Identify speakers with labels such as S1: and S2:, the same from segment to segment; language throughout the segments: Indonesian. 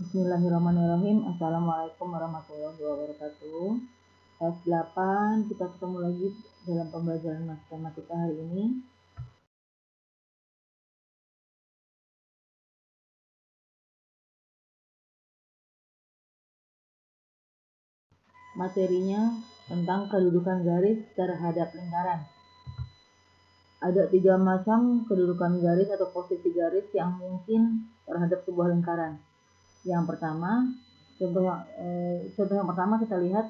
S1: Bismillahirrahmanirrahim. Assalamualaikum warahmatullahi wabarakatuh. Kelas 8, kita ketemu lagi dalam pembelajaran matematika hari ini. Materinya tentang kedudukan garis terhadap lingkaran. Ada 3 macam kedudukan garis atau posisi garis yang mungkin terhadap sebuah lingkaran. Yang pertama, contoh yang pertama kita lihat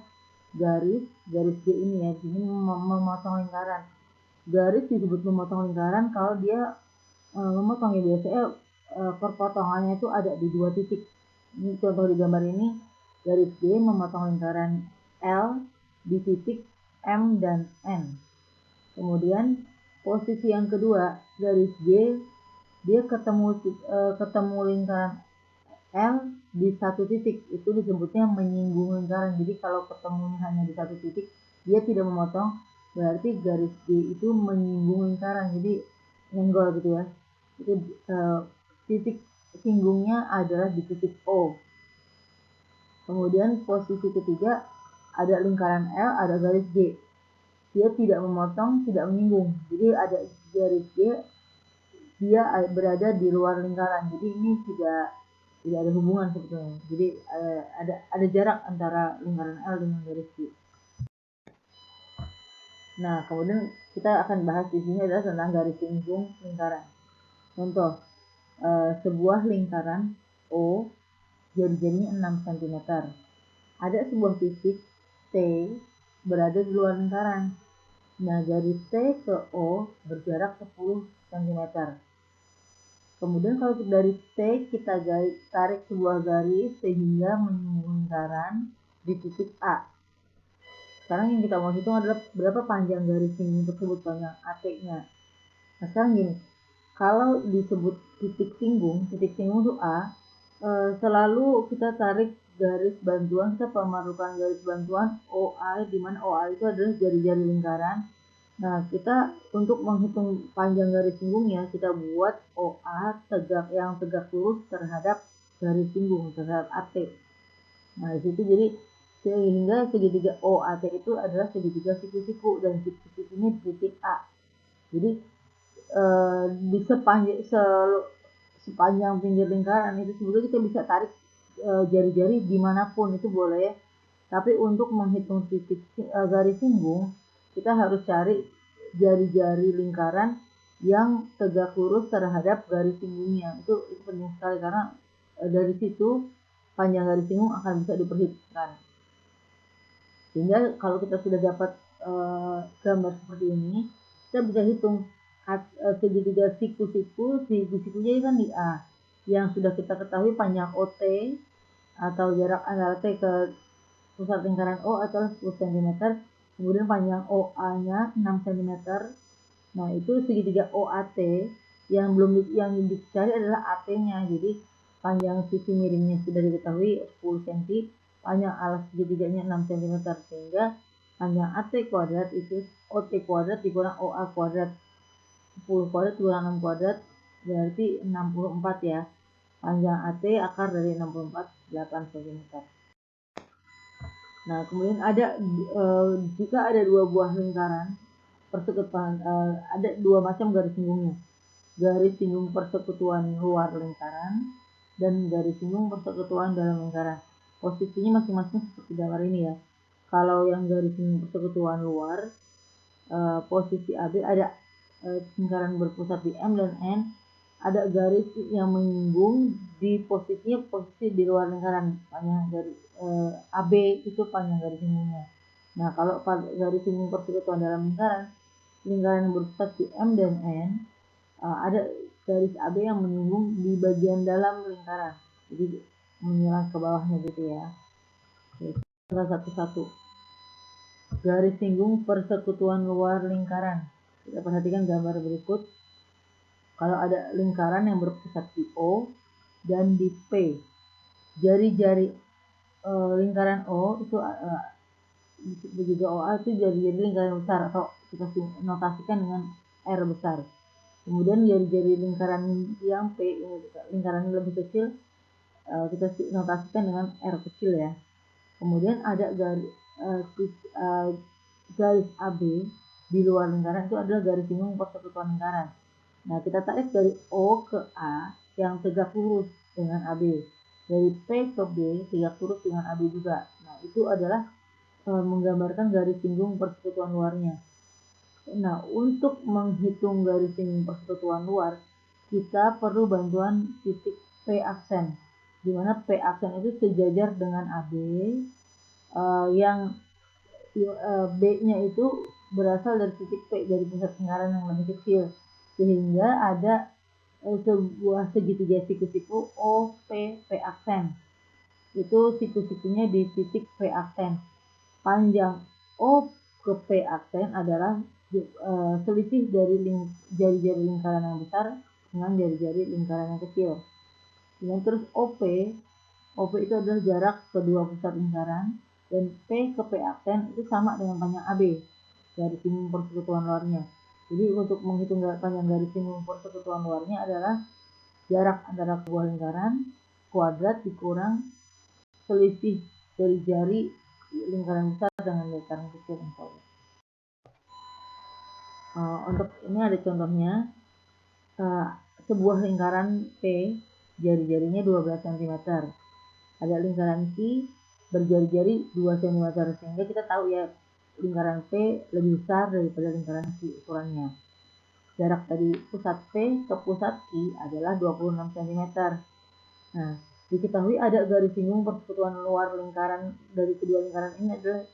S1: garis G ini ya, ini memotong lingkaran. Garis disebut memotong lingkaran kalau dia memotongnya biasanya perpotongannya itu ada di 2 titik. Ini contoh di gambar ini, garis G memotong lingkaran L di titik M dan N. Kemudian posisi yang kedua, garis G dia ketemu lingkaran L di satu titik, itu disebutnya menyinggung lingkaran. Jadi kalau ketemunya hanya di satu titik, dia tidak memotong, berarti garis G itu menyinggung lingkaran, jadi nyenggol gitu ya. Itu titik singgungnya adalah di titik O. Kemudian posisi ketiga, ada lingkaran L, ada garis G. Dia tidak memotong, tidak menyinggung. Jadi ada garis G, dia berada di luar lingkaran. Jadi ini tidak ada hubungan sebetulnya. Jadi ada jarak antara lingkaran L dengan garis G. Nah, kemudian kita akan bahas di sini adalah tentang garis singgung lingkaran. Contoh, sebuah lingkaran O, jari-jarinya 6 cm. Ada sebuah titik T berada di luar lingkaran. Nah, garis T ke O berjarak 10 cm. Kemudian kalau dari T kita tarik sebuah garis sehingga menyinggung lingkaran di titik A. Sekarang yang kita mau hitung adalah berapa panjang garis singgung tersebut, panjang AT-nya. Nah, sekarang gini, kalau disebut titik singgung itu A, selalu kita tarik garis bantuan, kita memerlukan garis bantuan OA, di mana OA itu adalah jari-jari lingkaran. Nah, kita untuk menghitung panjang garis singgungnya, kita buat OA yang tegak lurus terhadap garis singgung, terhadap AT. Nah, di situ jadi sehingga segitiga OAT itu adalah segitiga siku-siku, dan siku-sikunya di titik A. Jadi di sepanjang pinggir lingkaran itu sebetulnya kita bisa tarik jari-jari dimanapun, itu boleh. Tapi untuk menghitung titik garis singgung, kita harus cari jari-jari lingkaran yang tegak lurus terhadap garis singgungnya. Itu penting sekali, karena dari situ panjang garis singgung akan bisa diperhitungkan. Sehingga kalau kita sudah dapat gambar seperti ini, kita bisa hitung segitiga siku-sikunya kan di A. Yang sudah kita ketahui panjang OT atau jarak antara T ke pusat lingkaran O adalah 10 cm. Kemudian panjang OA-nya 6 cm. Nah, itu segitiga OAT yang dicari adalah AT-nya. Jadi panjang sisi miringnya sudah diketahui 10 cm, panjang alas segitiganya 6 cm, sehingga panjang AT kuadrat itu OT kuadrat dikurang OA kuadrat. 10 kuadrat dikurang 6 kuadrat berarti 64 ya. Panjang AT akar dari 64, 8 cm. Nah, kemudian jika ada 2 buah lingkaran persekutuan, ada 2 macam garis singgungnya. Garis singgung persekutuan luar lingkaran dan garis singgung persekutuan dalam lingkaran. Posisinya masing-masing seperti gambar ini ya. Kalau yang garis singgung persekutuan luar, posisi AB ada lingkaran berpusat di M dan N, ada garis yang menyinggung di posisi di luar lingkaran, panjang garis AB itu panjang garis singgungnya. Nah, kalau garis singgung persekutuan dalam lingkaran yang berpusat di M dan N, ada garis AB yang menyinggung di bagian dalam lingkaran, jadi menyilang ke bawahnya gitu ya. Oke, satu-satu. Garis singgung persekutuan luar lingkaran. Kita perhatikan gambar berikut. Kalau ada lingkaran yang berpusat di O dan di P, jari-jari lingkaran O itu juga OA itu jari-jari lingkaran besar, atau kita notasikan dengan R besar. Kemudian jari-jari lingkaran yang P, lingkaran lebih kecil, kita notasikan dengan R kecil ya. Kemudian ada garis AB di luar lingkaran itu adalah garis singgung persekutuan lingkaran. Nah, kita tarik dari O ke A yang tegak lurus dengan AB. Dari P ke B tegak lurus dengan AB juga. Nah, itu adalah menggambarkan garis singgung persekutuan luarnya. Nah, untuk menghitung garis singgung persekutuan luar, kita perlu bantuan titik P aksen, di mana P aksen itu sejajar dengan AB, yang B-nya itu berasal dari titik P, dari pusat lingkaran yang lebih kecil, sehingga ada sebuah segitiga siku-siku OP P aksen. Itu siku-sikunya di titik P aksen. Panjang O ke P aksen adalah selisih dari jari-jari lingkaran yang besar dengan jari-jari lingkaran yang kecil. Dan terus OP itu adalah jarak kedua pusat lingkaran, dan P ke P aksen itu sama dengan panjang AB, garis singgung persekutuan luarnya. Jadi untuk menghitung panjang garis singgung persekutuan luarnya adalah jarak antara sebuah lingkaran kuadrat dikurang selisih dari jari lingkaran besar dengan lingkaran kecil. Untuk ini ada contohnya, sebuah lingkaran P jari-jarinya 12 cm. Ada lingkaran Q berjari-jari 2 cm, sehingga kita tahu ya lingkaran P lebih besar daripada lingkaran Q ukurannya. Jarak dari pusat P ke pusat Q adalah 26 cm. Nah, diketahui ada garis singgung persekutuan luar lingkaran dari kedua lingkaran ini adalah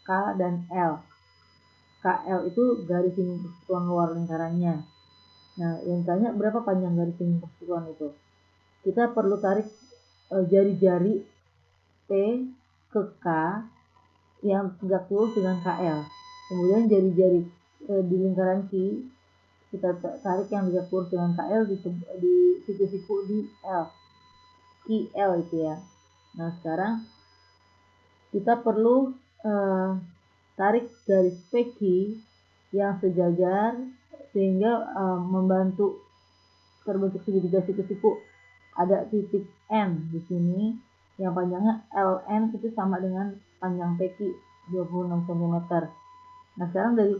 S1: K dan L. KL itu garis singgung persekutuan luar lingkarannya. Nah, yang tanya berapa panjang garis singgung persekutuan itu? Kita perlu tarik jari-jari P ke K yang tegak lurus dengan KL. Kemudian jari-jari di lingkaran Q kita tarik yang tegak lurus dengan KL di siku-siku di L. QL itu ya. Nah, sekarang kita perlu tarik garis PQ yang sejajar sehingga membantu terbentuk segitiga siku-siku. Ada titik N di sini yang panjangnya LN itu sama dengan panjang PQ 26 cm. Nah, sekarang dari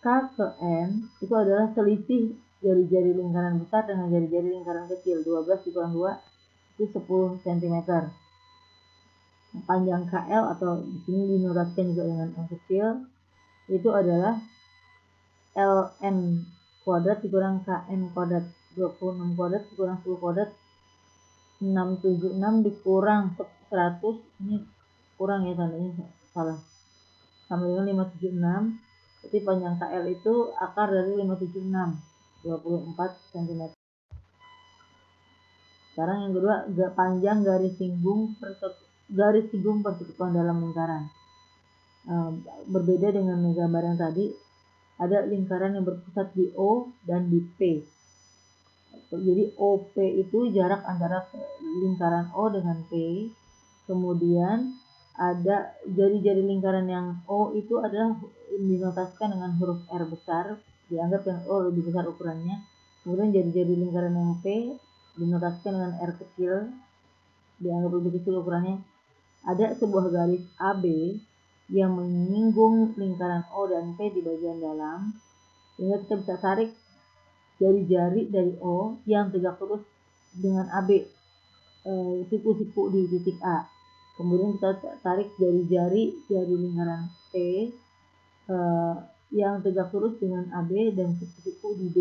S1: K ke N itu adalah selisih jari-jari lingkaran besar dengan jari-jari lingkaran kecil. 12 dikurang 2 itu 10 cm. Panjang KL atau di sini dinotasikan juga dengan N kecil itu adalah LN kuadrat dikurang KN kuadrat. 26 kuadrat dikurang 10 kuadrat 676 dikurang 100, ini kurang ya tandanya salah, sama dengan 576. Jadi panjang KL itu akar dari 576, 24 cm. Sekarang yang kedua, panjang garis singgung persekutuan dalam lingkaran. Berbeda dengan gambar yang tadi, ada lingkaran yang berpusat di O dan di P. Jadi OP itu jarak antara lingkaran O dengan P. Kemudian ada jari-jari lingkaran yang O itu adalah dinotasikan dengan huruf R besar, dianggap yang O lebih besar ukurannya. Kemudian jari-jari lingkaran yang P dinotasikan dengan R kecil, dianggap lebih kecil ukurannya. Ada sebuah garis AB yang menyinggung lingkaran O dan P di bagian dalam, sehingga kita bisa tarik jari-jari dari O yang tegak lurus dengan AB, siku-siku di titik A. Kemudian kita tarik jari-jari dari lingkaran P yang tegak lurus dengan AB dan siku-siku di B.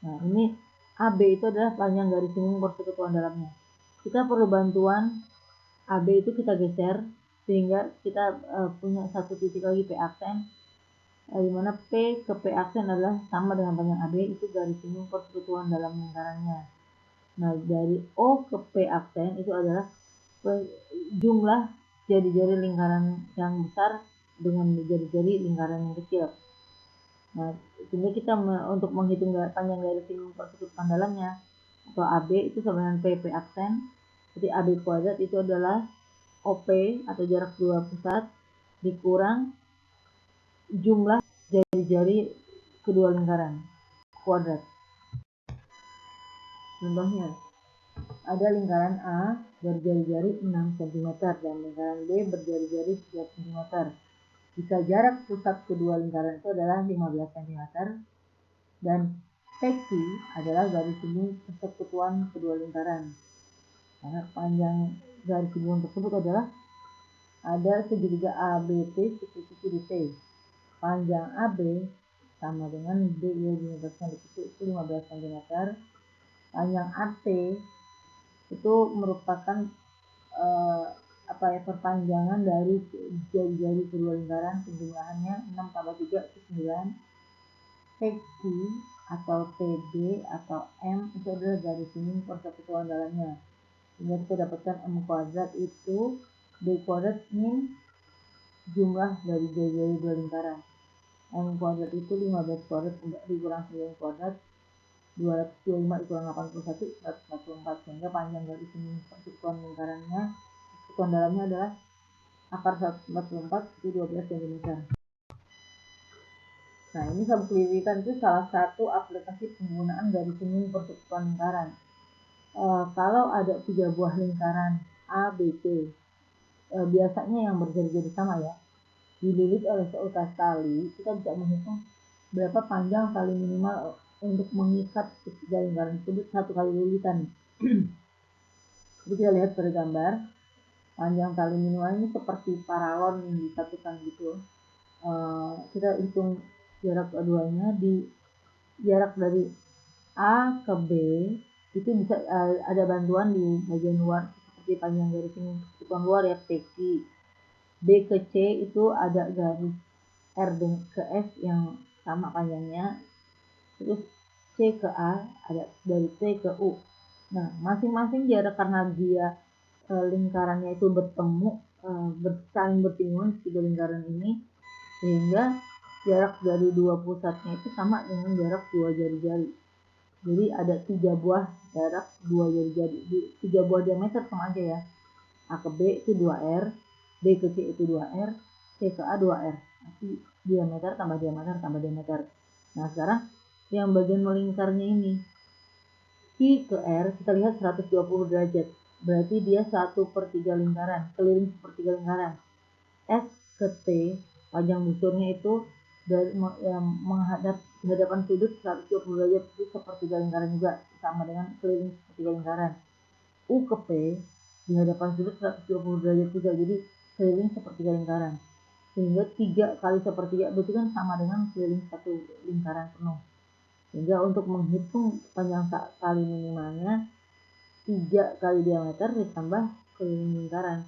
S1: Nah, ini AB itu adalah panjang garis singgung persekutuan dalamnya. Kita perlu bantuan AB itu kita geser sehingga kita punya satu titik lagi P aksen, di mana P ke P aksen adalah sama dengan panjang AB, itu garis singgung persekutuan dalam lingkarannya. Nah, dari O ke P aksen itu adalah jumlah jari-jari lingkaran yang besar dengan jari-jari lingkaran yang kecil. Nah, sehingga kita untuk menghitung panjang garis singgung persekutuan dalamnya atau AB itu sama dengan P aksen. Jadi AB kuadrat itu adalah OP atau jarak dua pusat dikurang jumlah jari-jari kedua lingkaran kuadrat. Contohnya, ada lingkaran A berjari-jari 6 cm dan lingkaran B berjari-jari 3 cm. Jika jarak pusat kedua lingkaran itu adalah 15 cm dan PQ adalah garis sembunyi persekutuan kedua lingkaran. Karena panjang garis sembunyi tersebut adalah ada segitiga ABC siku-siku di C. Panjang AB sama dengan D ya, dibebaskan di situ itu 15 cm. Panjang AC itu merupakan perpanjangan dari jari-jari kedua lingkaran, penjumlahannya 6 tambah 3 itu 9. PQ atau PB atau M itu adalah garis sembunyi persekutuan dalamnya, sehingga kita dapatkan M kuadrat itu D kuadrat min jumlah dari jari-jari dua lingkaran. M kuadrat itu 15 kuadrat dikurang 9 kuadrat 225 dikurang 81 144, sehingga panjang garis sembunyi persekutuan lingkarannya persekutuan dalamnya adalah akar 144 itu 12 cm. Nah, ini sabuk lirikan itu salah satu aplikasi penggunaan garis sembunyi persekutuan lingkaran. Kalau ada 3 buah lingkaran A, B, C, biasanya yang berjari-jari sama ya, dililit oleh seutas tali, kita bisa menghitung berapa panjang tali minimal untuk mengikat ketiga lingkaran tersebut satu kali lilitan. Jadi kita lihat pada gambar, panjang tali minimal ini seperti paralon yang disatukan gitu. Kita hitung jarak keduanya, di jarak dari A ke B itu bisa ada bantuan di bagian luar seperti panjang garis ini persekutuan luar ya, PQ. B ke C itu ada garis R ke S yang sama panjangnya, terus C ke A ada dari C ke U. Nah, masing-masing jarak karena dia lingkarannya itu bertemu saling bertinggungan tiga lingkaran ini, sehingga jarak dari dua pusatnya itu sama dengan jarak dua jari-jari. Jadi ada 3 buah jarak 2 jari-jari, 3 buah diameter sama aja ya. A ke B itu 2R, B ke C itu 2R, C ke A 2R. Nanti diameter tambah diameter tambah diameter. Nah, sekarang yang bagian melingkarnya ini, I ke R kita lihat 120 derajat. Berarti dia 1/3 lingkaran, keliling sepertiga lingkaran. S ke T, panjang busurnya itu dari menghadap di hadapan sudut 120 derajat, itu sepertiga lingkaran juga, sama dengan keliling sepertiga lingkaran. U ke P di hadapan sudut 120 derajat juga, jadi keliling sepertiga lingkaran, sehingga 3 kali sepertiga berarti kan sama dengan keliling satu lingkaran penuh. Sehingga untuk menghitung panjang tali minimalnya 3 kali diameter ditambah keliling lingkaran.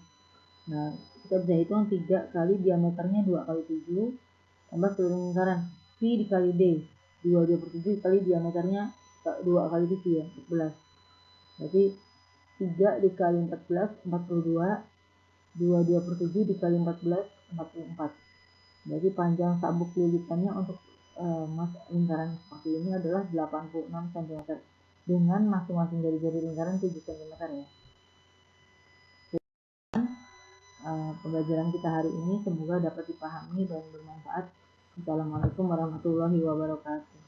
S1: Nah, kita bisa hitung 3 kali diameternya 2 kali 7 tambah keliling lingkaran, Pi dikali D 2/7 kali diameternya 2 kali 7 ya, 14. Berarti 3 dikali 14 42, 2/7 dikali 14 44. Jadi panjang sabuk lilitannya untuk lingkaran seperti ini adalah 86 cm dengan masing-masing jari-jari lingkaran 7 cm ya. Pembelajaran kita hari ini semoga dapat dipahami dan bermanfaat. Assalamualaikum warahmatullahi wabarakatuh.